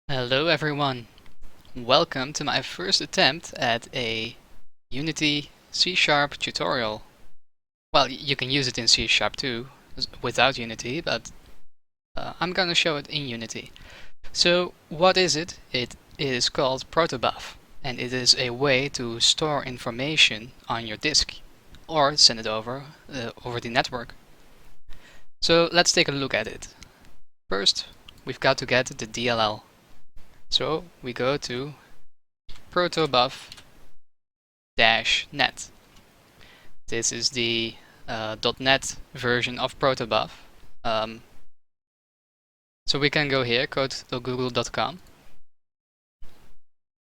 Hello everyone, welcome to my first attempt at a Unity C# tutorial. Well, you can use it in C# too, without Unity, but I'm gonna show it in Unity. So what is it? It is called Protobuf, and it is a way to store information on your disk, or send it over the network. So let's take a look at it. First, we've got to get the DLL. So we go to Protobuf-net. This is the .NET version of Protobuf. So we can go here, code.google.com.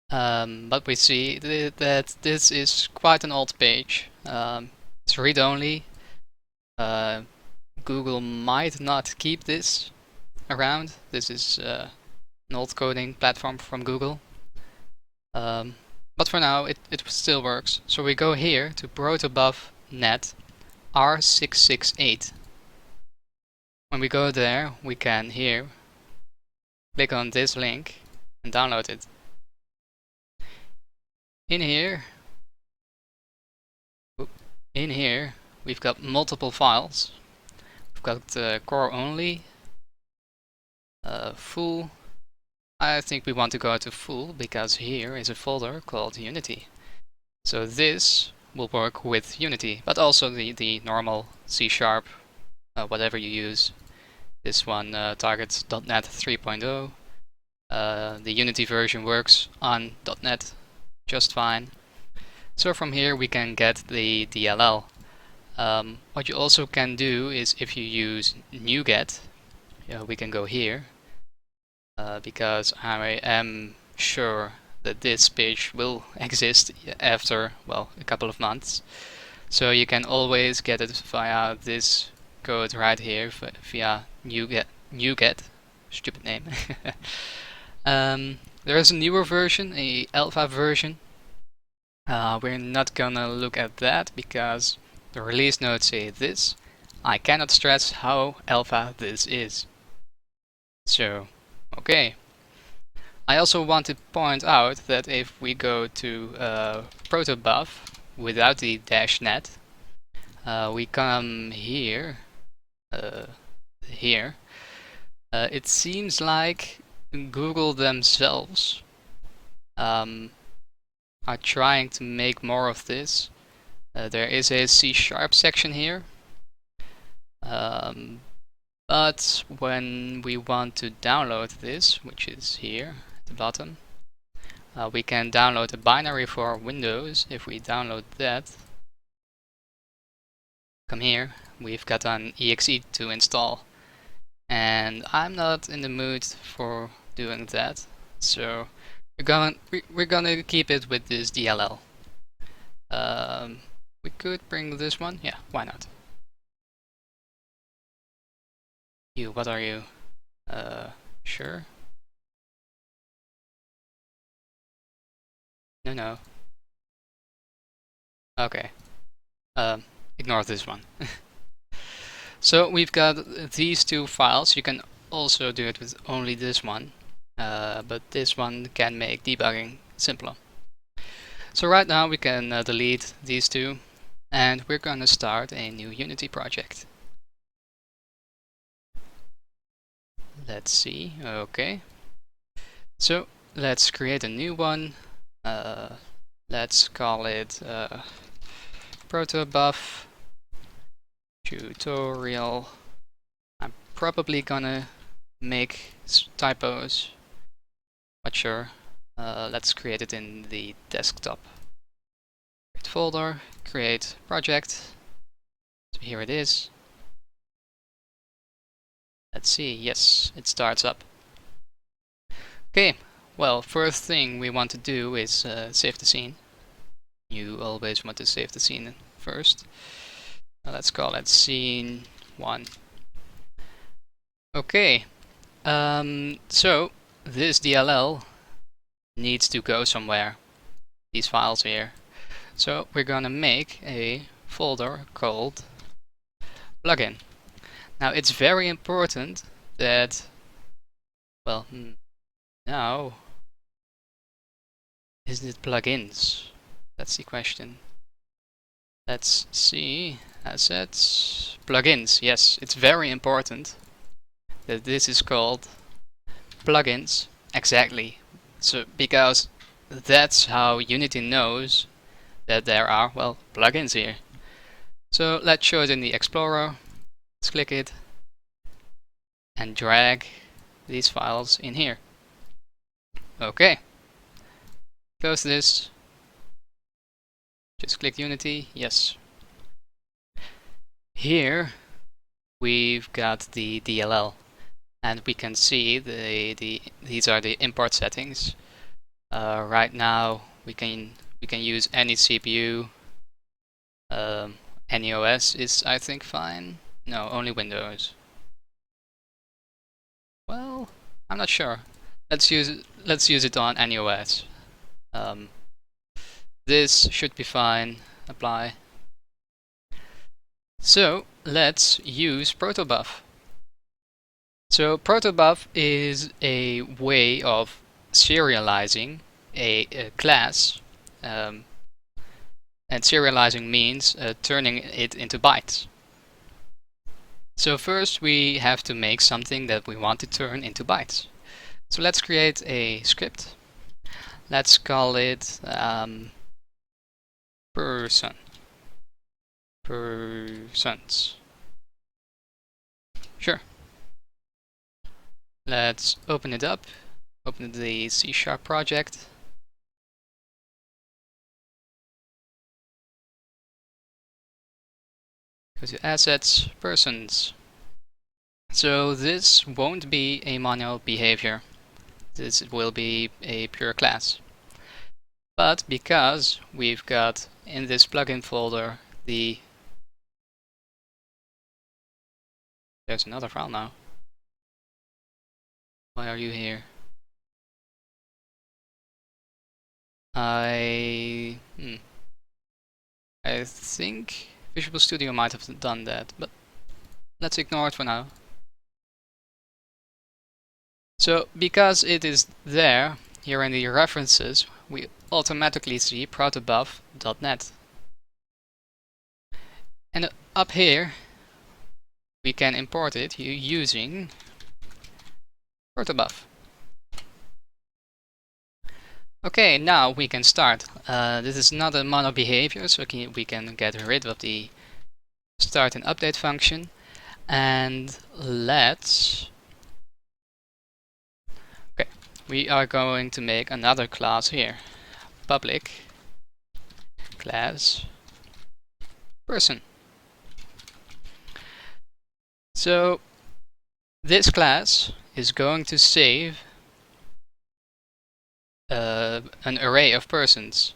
But we see that this is quite an old page. It's read-only. Google might not keep this around. This is an old coding platform from Google. But for now, it still works. So we go here to Protobuf-net R668. When we go there, we can here click on this link and download it. In here, we've got multiple files. We've got core only, full. I think we want to go to full because here is a folder called Unity. So this will work with Unity, but also the normal C#, whatever you use. This one targets .NET 3.0. The Unity version works on .NET just fine. So from here we can get the DLL. What you also can do is if you use NuGet, we can go here, because I am sure that this page will exist after, well, a couple of months. So you can always get it via this code right here, via NuGet, stupid name. There is a newer version, a alpha version. We're not gonna look at that because the release notes say this. I cannot stress how alpha this is. So, okay. I also want to point out that if we go to Protobuf without the -net, we come here, it seems like Google themselves are trying to make more of this. There is a C# section here, but when we want to download this, which is here at the bottom, we can download a binary for Windows. If we download that, come here, we've got an exe to install. And I'm not in the mood for doing that, so we're gonna keep it with this DLL. We could bring this one, yeah, why not? You, what are you? Sure? No. Okay. Ignore this one. So we've got these two files. You can also do it with only this one, but this one can make debugging simpler. So right now we can delete these two, and we're going to start a new Unity project. Let's see, okay. So let's create a new one. Let's call it Protobuf tutorial. I'm probably gonna make typos, but sure. Let's create it in the desktop. Create folder, create project. So here it is. Let's see, yes, it starts up. Okay, well, first thing we want to do is save the scene. You always want to save the scene first. Let's call it scene 1. Okay, so this DLL needs to go somewhere, these files here. So we're gonna make a folder called plugin. Now it's very important that, well, Now, is it plugins? That's the question. Let's see. Assets. Plugins. Yes, it's very important that this is called plugins. Exactly. So, because that's how Unity knows that there are, well, plugins here. So let's show it in the Explorer. Let's click it and drag these files in here. Okay. Close this. Just click Unity. Yes. Here we've got the DLL, and we can see these are the import settings. Right now we can use any CPU. Any OS is, I think, fine. No, only Windows. Well, I'm not sure. Let's use it on any OS. This should be fine. Apply. So let's use Protobuf. So Protobuf is a way of serializing a class, and serializing means turning it into bytes. So first we have to make something that we want to turn into bytes. So let's create a script. Let's call it persons. Sure. Let's open it up. Open the C# project. Go to assets, persons. So this won't be a manual behavior. This will be a pure class. But because we've got in this plugin folder there's another file now. Why are you here? I think Visual Studio might have done that, but let's ignore it for now. So because it is there, here in the references, we automatically see Protobuf.net. And up here, we can import it using Protobuf. Okay, now we can start. This is not a mono behavior, so we can get rid of the start and update function. And let's... Okay, we are going to make another class here. Public class person. So this class is going to save an array of persons.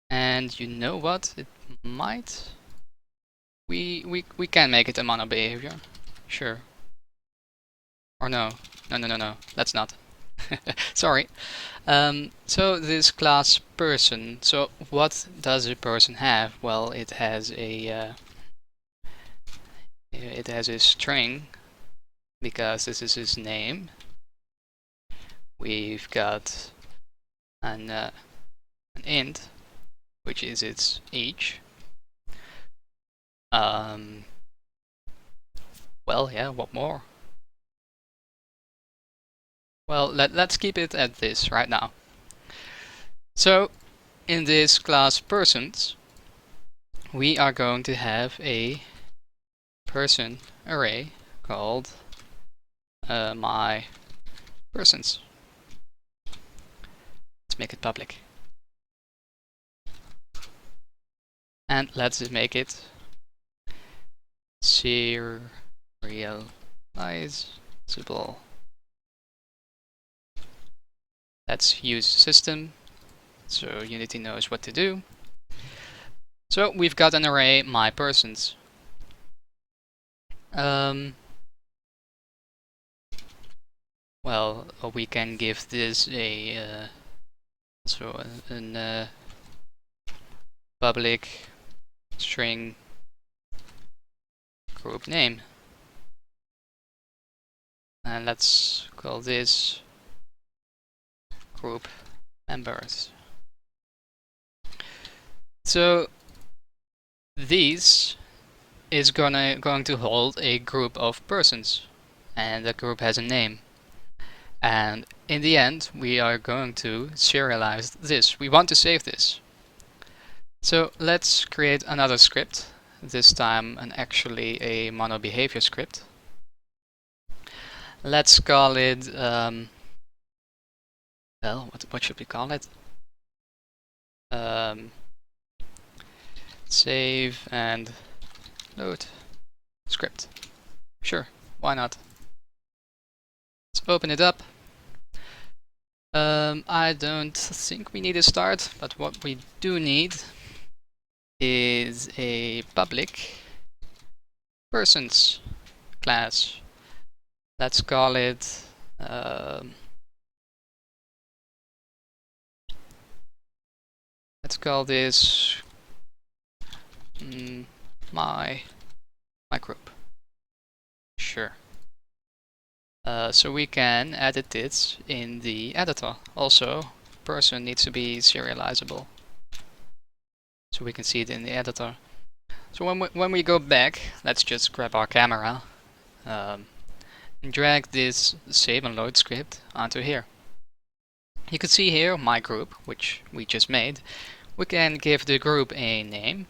And you know what? It might... We can make it a mono behavior. Sure. Or no. No. Let's not. Sorry. So this class person. So what does a person have? Well, it has a string because this is his name. We've got an int, which is its age. Well, yeah. What more? Well, let's keep it at this right now. So in this class persons, we are going to have a person array called my persons. Let's make it public. And let's make it serializable. Let's use system, so Unity knows what to do. So we've got an array my persons. Well, we can give this a public string group name, and let's call this group members. So these is going to hold a group of persons, and that group has a name. And in the end, we are going to serialize this. We want to save this. So let's create another script, this time actually a mono behavior script. Let's call it, well, what should we call it? Save and load script. Sure, why not? Let's open it up. I don't think we need a start, but what we do need is a public persons class. Let's call it let's call this my group. Sure. So we can edit it in the editor. Also, person needs to be serializable, so we can see it in the editor. So when we go back, let's just grab our camera and drag this save and load script onto here. You can see here my group, which we just made. We can give the group a name.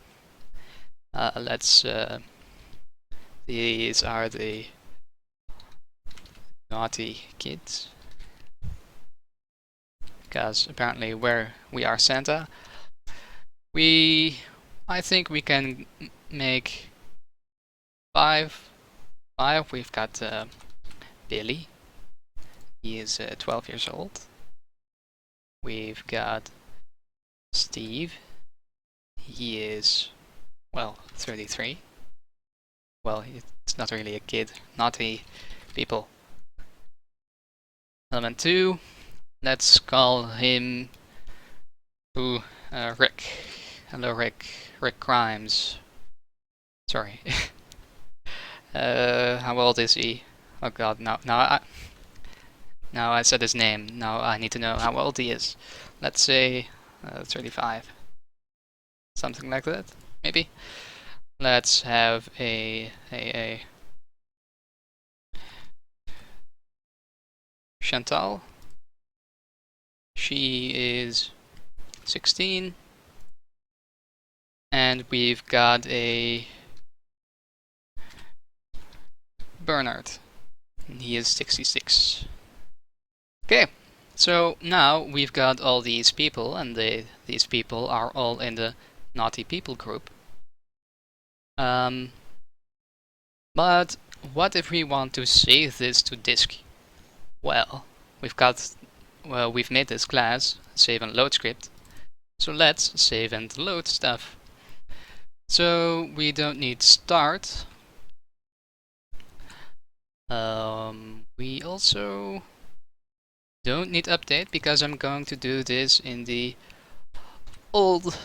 These are the naughty kids, because apparently we are Santa. I think we can make five. We've got Billy. He is 12 years old. We've got Steve. He is, well, 33. Well, it's not really a kid. Naughty people. Element 2. Let's call him Rick. Hello, Rick. Rick Grimes. Sorry. How old is he? Oh god, now I said his name. Now I need to know how old he is. Let's say 35. Something like that, maybe. Let's have a Chantal. She is 16. And we've got a Bernard. He is 66. Okay, so now we've got all these people, and these people are all in the naughty people group. But what if we want to save this to disk? Well, we've made this class save and load script. So let's save and load stuff. So we don't need start. We also don't need update, because I'm going to do this in the old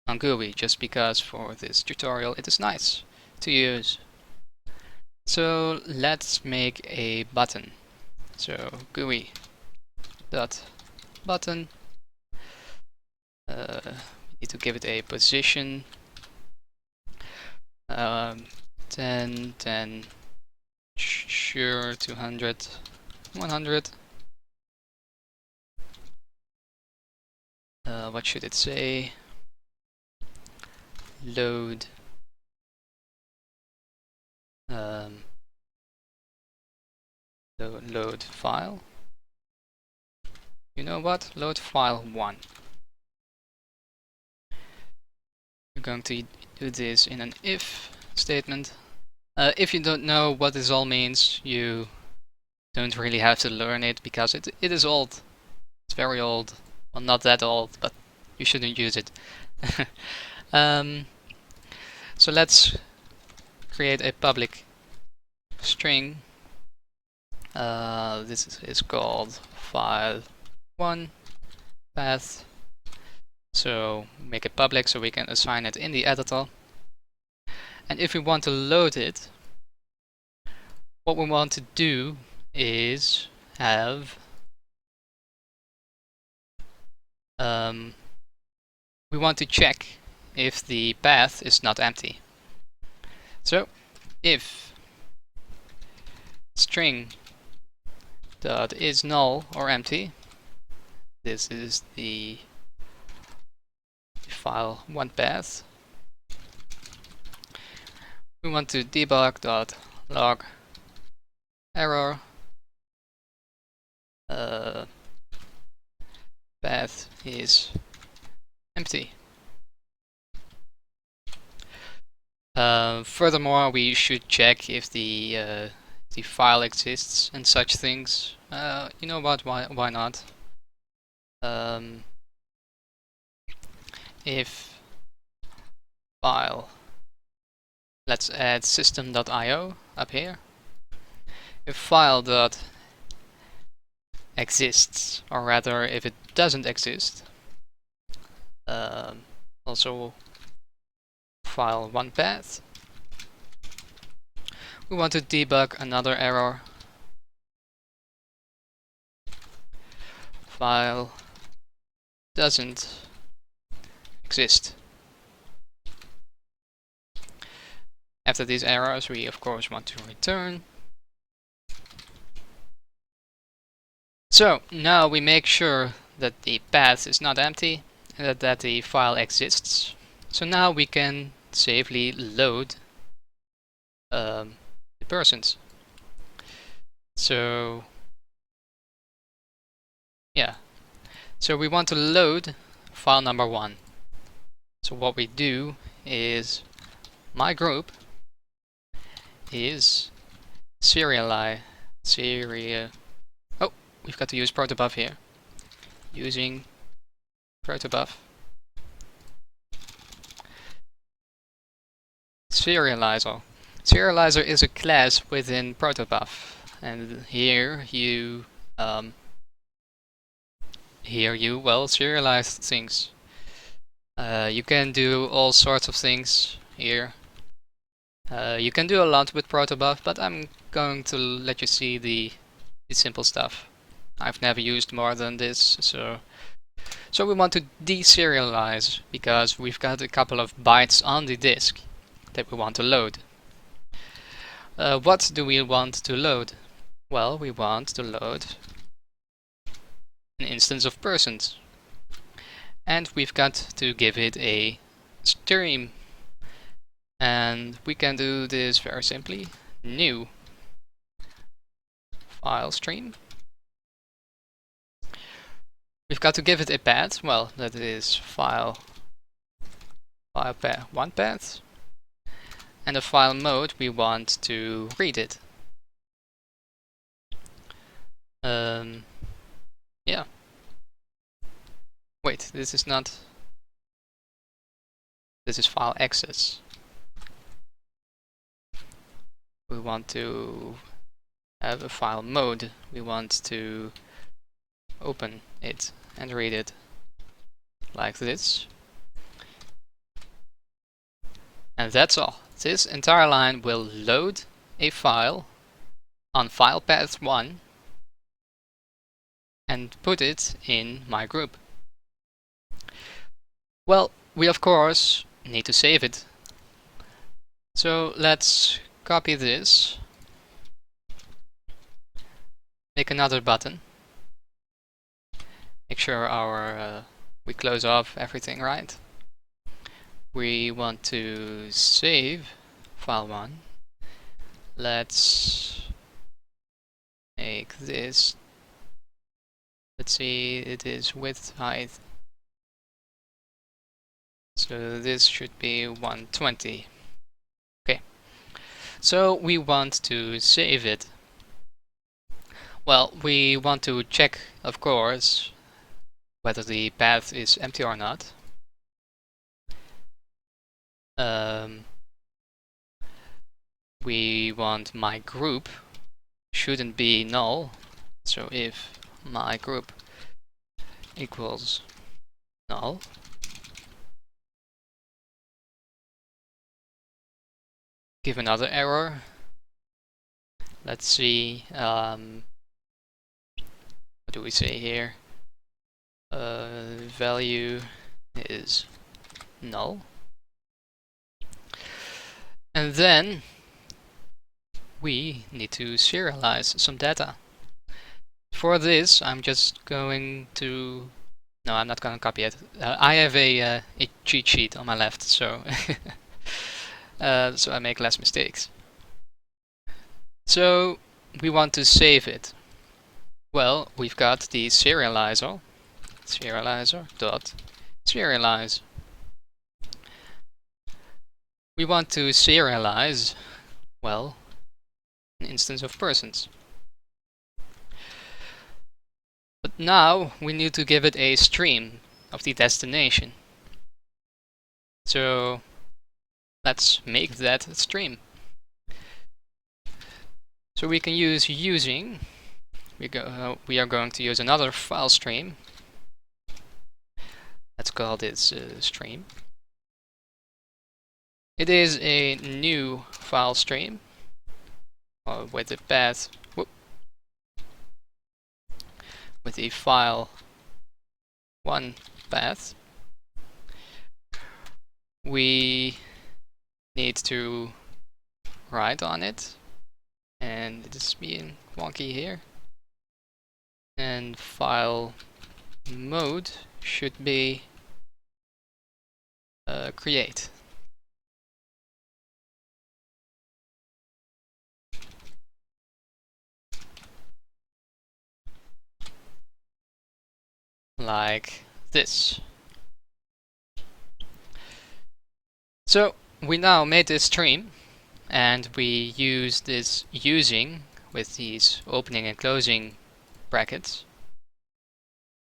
GUI, just because for this tutorial it is nice to use. So let's make a button. So GUI dot button. Need to give it a position. 10, 10, sure, 200, 100. What should it say? Load. Load file. You know what? Load file 1. We're going to do this in an if statement. If you don't know what this all means, you don't really have to learn it, because it is old. It's very old. Well, not that old, but you shouldn't use it. So let's create a public string. This is called file1 path. So make it public so we can assign it in the editor. And if we want to load it, what we want to do is have we want to check if the path is not empty. So if string dot is null or empty, this is the file one path. We want to debug dot log error path is empty. Furthermore, we should check if the file exists and such things. You know what? Why not? If file, let's add system.io up here. If file dot exists, or rather, if it doesn't exist, also file one path. We want to debug another error. File doesn't exist. After these errors, we of course want to return. So now we make sure that the path is not empty and that the file exists. So now we can safely load the persons. So yeah, so we want to load file number 1. So what we do is my group is oh, we've got to use Protobuf here. Using Protobuf. Serializer. Serializer is a class within Protobuf, and here you serialize things. You can do all sorts of things here. You can do a lot with Protobuf, but I'm going to let you see the simple stuff. I've never used more than this, so we want to deserialize because we've got a couple of bytes on the disk that we want to load. What do we want to load? Well, we want to load an instance of persons, and we've got to give it a stream, and we can do this very simply. New file stream. We've got to give it a path. Well, that is file path one path, and the file mode we want to read it. Yeah. Wait, this is not. This is file access. We want to have a file mode. We want to open it and read it like this. And that's all. This entire line will load a file on file path 1 and put it in my group. Well, we of course need to save it. So let's copy this, make another button, make sure our we close off everything right. We want to save file 1. Let's make this, let's see, it is width height. So this should be 120. Okay. So we want to save it. Well, we want to check, of course, whether the path is empty or not. We want my group shouldn't be null. So if my group equals null, give another error. Let's see, what do we say here? value is null. And then we need to serialize some data. For this, I'm just going to... No, I'm not going to copy it. I have a cheat sheet on my left, so so I make less mistakes. So we want to save it. Well, we've got the serializer dot serialize. We want to serialize, well, an instance of persons. But now we need to give it a stream of the destination. So let's make that a stream. So we can use using. We are going to use another file stream. Let's call this stream. It is a new file stream with the path with the file 1 path. We need to write on it, and it is being wonky here. And file mode should be create. Like this. So we now made this stream, and we use this using with these opening and closing brackets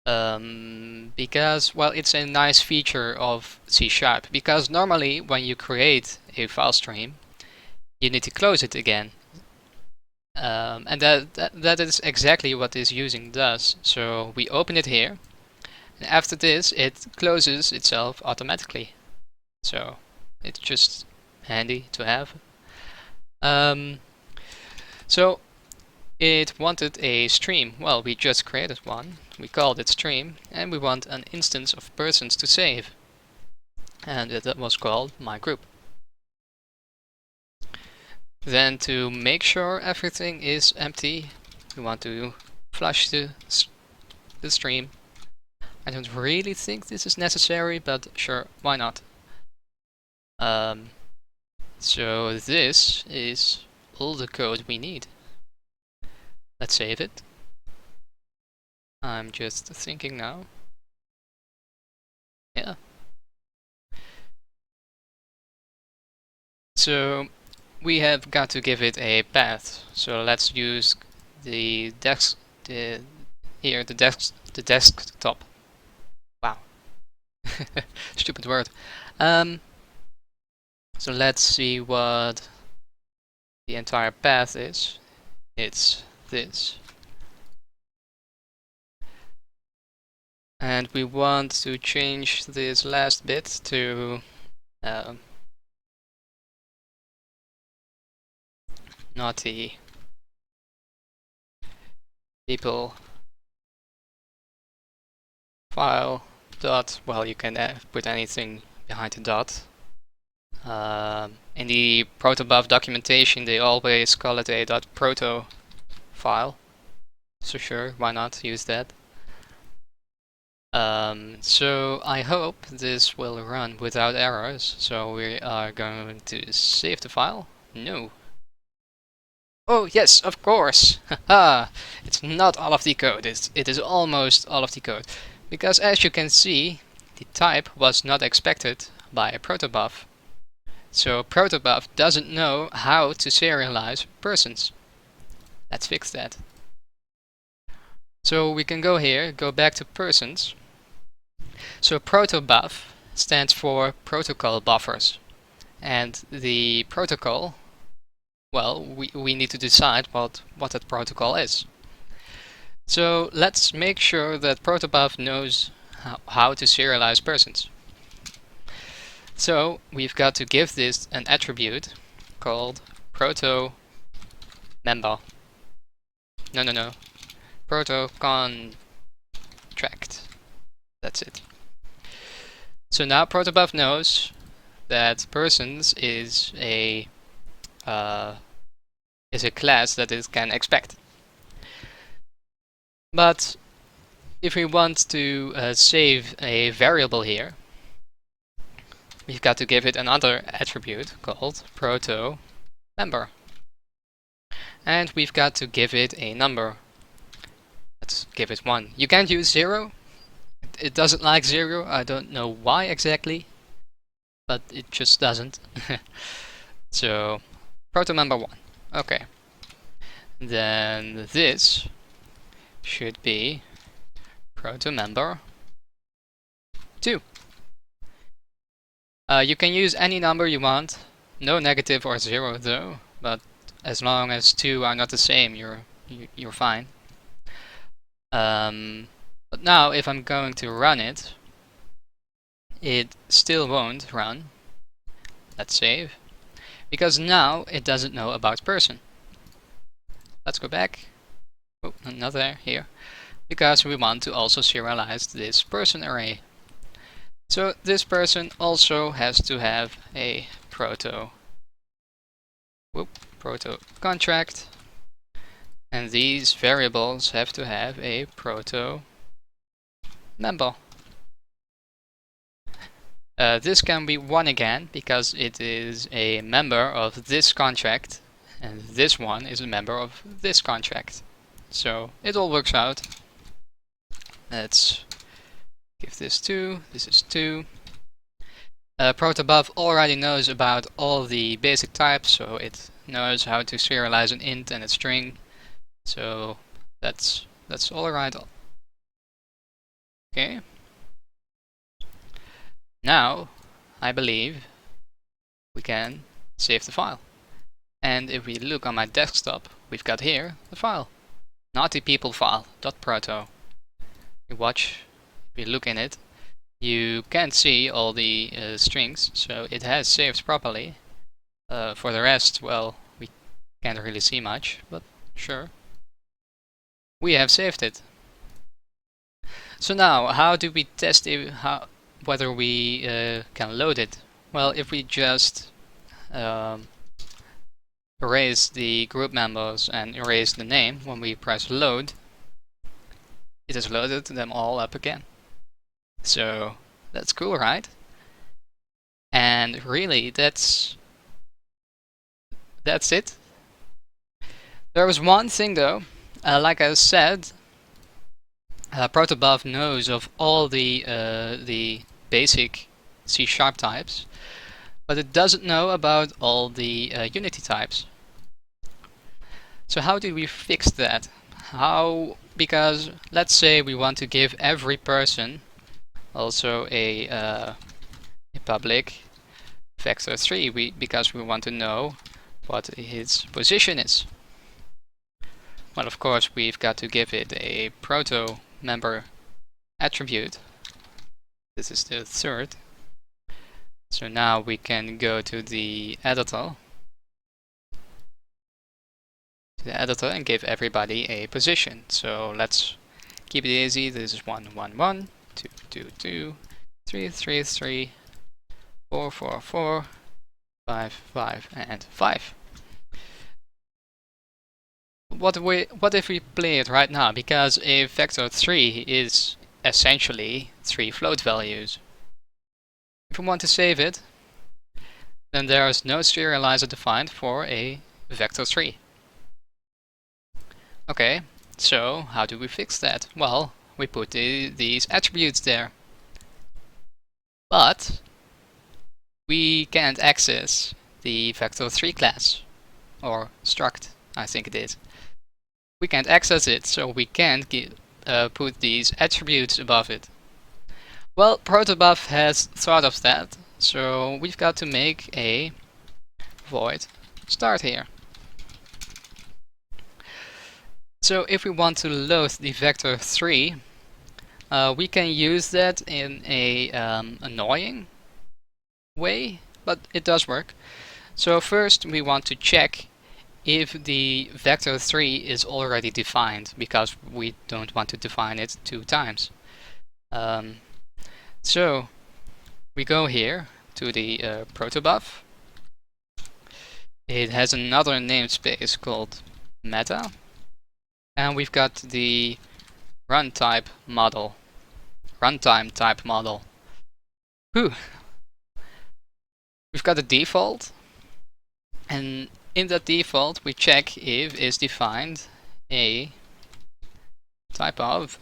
because, well, it's a nice feature of C#, because normally when you create a file stream you need to close it again, and that is exactly what this using does. So we open it here, and after this it closes itself automatically, so it's just handy to have. So it wanted a stream. Well, we just created one. We called it stream, and we want an instance of persons to save. And that was called my group. Then to make sure everything is empty, we want to flush the stream. I don't really think this is necessary, but sure, why not? So this is all the code we need. Let's save it. I'm just thinking now. Yeah. So we have got to give it a path. So let's use the desktop. Wow. Stupid word. So let's see what the entire path is. It's this. And we want to change this last bit to naughty people file dot, well, you can put anything behind the dot. In the Protobuf documentation they always call it a .proto file, so sure, why not use that. So I hope this will run without errors. So we are going to save the file. No. Oh yes, of course. Haha. It's not all of the code. It is almost all of the code, because as you can see, the type was not expected by Protobuf. So Protobuf doesn't know how to serialize persons. Let's fix that. So we can go here, go back to persons. So Protobuf stands for protocol buffers. And the protocol, well, we need to decide what that protocol is. So let's make sure that Protobuf knows how to serialize persons. So we've got to give this an attribute called proto member. No. Proto contract. That's it. So now Protobuf knows that persons is a class that it can expect. But if we want to save a variable here, we've got to give it another attribute called proto-member. And we've got to give it a number. Let's give it 1. You can't use 0. It doesn't like 0. I don't know why exactly, but it just doesn't. So, proto-member 1. Okay. Then this should be proto-member 2. You can use any number you want. No negative or 0 though, but as long as 2 are not the same, you're fine. But now if I'm going to run it, it still won't run. Let's save. Because now it doesn't know about person. Let's go back. Oh, not there, here. Because we want to also serialize this person array. So this person also has to have a proto contract, and these variables have to have a proto member. This can be 1 again because it is a member of this contract, and this one is a member of this contract. So it all works out. Let's give this 2, this is 2. Protobuf already knows about all the basic types, so it knows how to serialize an int and a string. So that's alright. Okay. Now, I believe we can save the file. And if we look on my desktop, we've got here the file. Naughty people file.proto. We watch, we look in it. You can't see all the strings, so it has saved properly. For the rest, well, we can't really see much, but sure. We have saved it. So now, how do we test whether we can load it? Well, if we just erase the group members and erase the name when we press load, it has loaded them all up again. So that's cool, right? And really, that's it. There was one thing though, like I said, Protobuf knows of all the basic C# types, but it doesn't know about all the Unity types. So how do we fix that? Because let's say we want to give every person also a public vector3 because we want to know what his position is. Well, of course, we've got to give it a proto member attribute. This is the third. So now we can go to the editor. And give everybody a position. So let's keep it easy. This is 1, 1, 1, 2, 2, 2, 3, 3, 3, 4, 4, 4, 5, 5, and 5. What if we play it right now? Because a vector3 is essentially 3 float values. If we want to save it, then there is no serializer defined for a vector3. Okay, so how do we fix that? Well, we put these attributes there. But we can't access the vector3 class, or struct, I think it is. We can't access it, so we can't put these attributes above it. Well, Protobuf has thought of that, so we've got to make a void start here. So if we want to load the vector3, we can use that in a annoying way, but it does work. So first we want to check if the vector3 is already defined, because we don't want to define it 2 times. So we go here to the Protobuf. We go here to the Protobuf. It has another namespace called meta, and we've got the runtime type model. Whew. We've got the default, and in that default we check if is defined a type of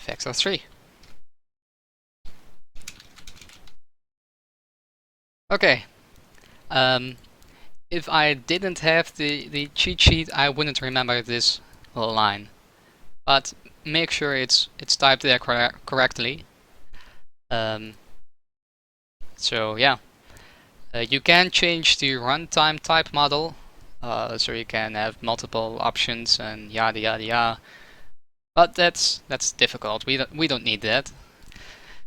vector3. Okay. If I didn't have the cheat sheet, I wouldn't remember this line. But make sure it's typed there correctly. So yeah, you can change the runtime type model, so you can have multiple options and yada yada yada. But that's difficult. We don't need that.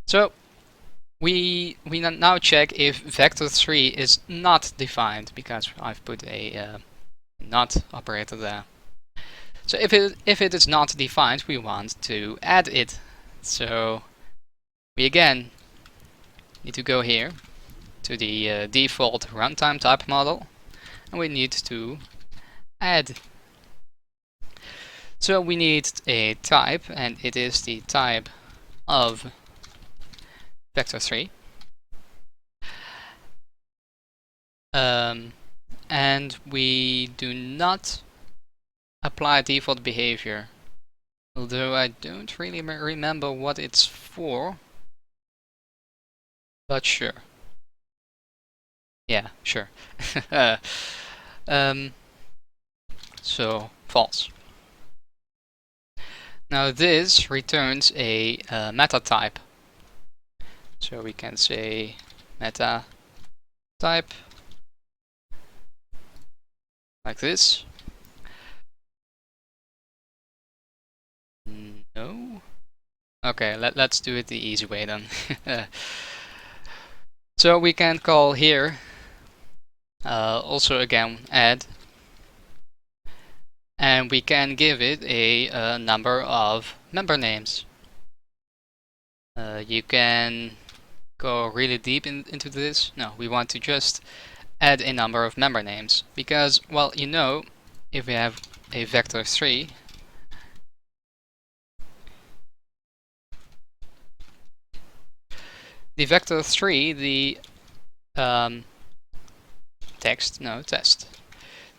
So we now check if vector3 is not defined because I've put a not operator there. So if it is not defined, we want to add it. So we again need to go here to the default runtime type model, and we need to add. So we need a type, and it is the type of vector3. And we do not apply default behavior, although I don't really remember what it's for, but sure. Yeah, sure. So false. Now this returns a meta type. So we can say meta type like this. No. Okay, let's do it the easy way then. So we can call here also again add, and we can give it a number of member names. You can go really deep into this. No, we want to just add a number of member names because, well, you know, if we have a vector3, the vector3, the test.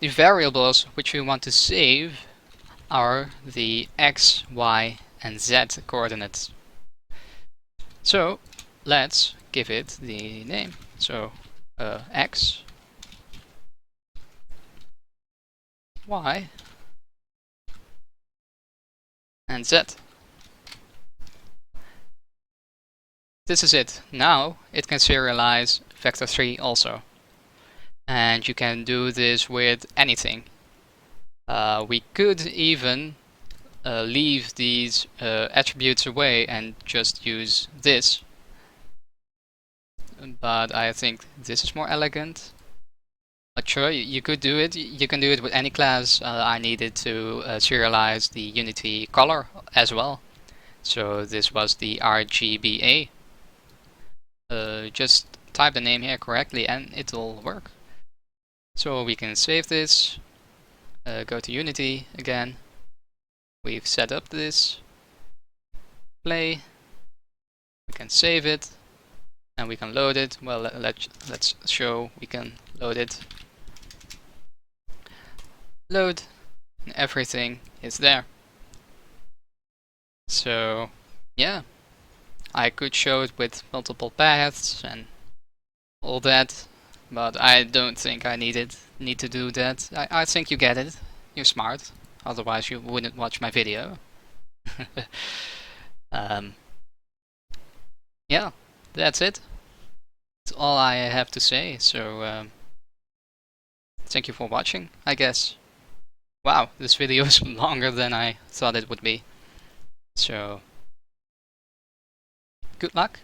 The variables which we want to save are the x, y, and z coordinates. So let's give it the name. So x, y, and z. This is it. Now it can serialize vector3 also. And you can do this with anything. We could even leave these attributes away and just use this. But I think this is more elegant. But sure, you could do it. You can do it with any class. I needed to serialize the Unity color as well. So this was the RGBA. Just type the name here correctly and it'll work. So we can save this, go to Unity again. We've set up this, play, we can save it, and we can load it. Well, let's show we can load it. Load, and everything is there. So yeah, I could show it with multiple paths and all that, but I don't think I need to do that. I think you get it. You're smart, otherwise you wouldn't watch my video. Yeah, that's it. That's all I have to say. So thank you for watching, I guess. Wow, this video is longer than I thought it would be. So good luck.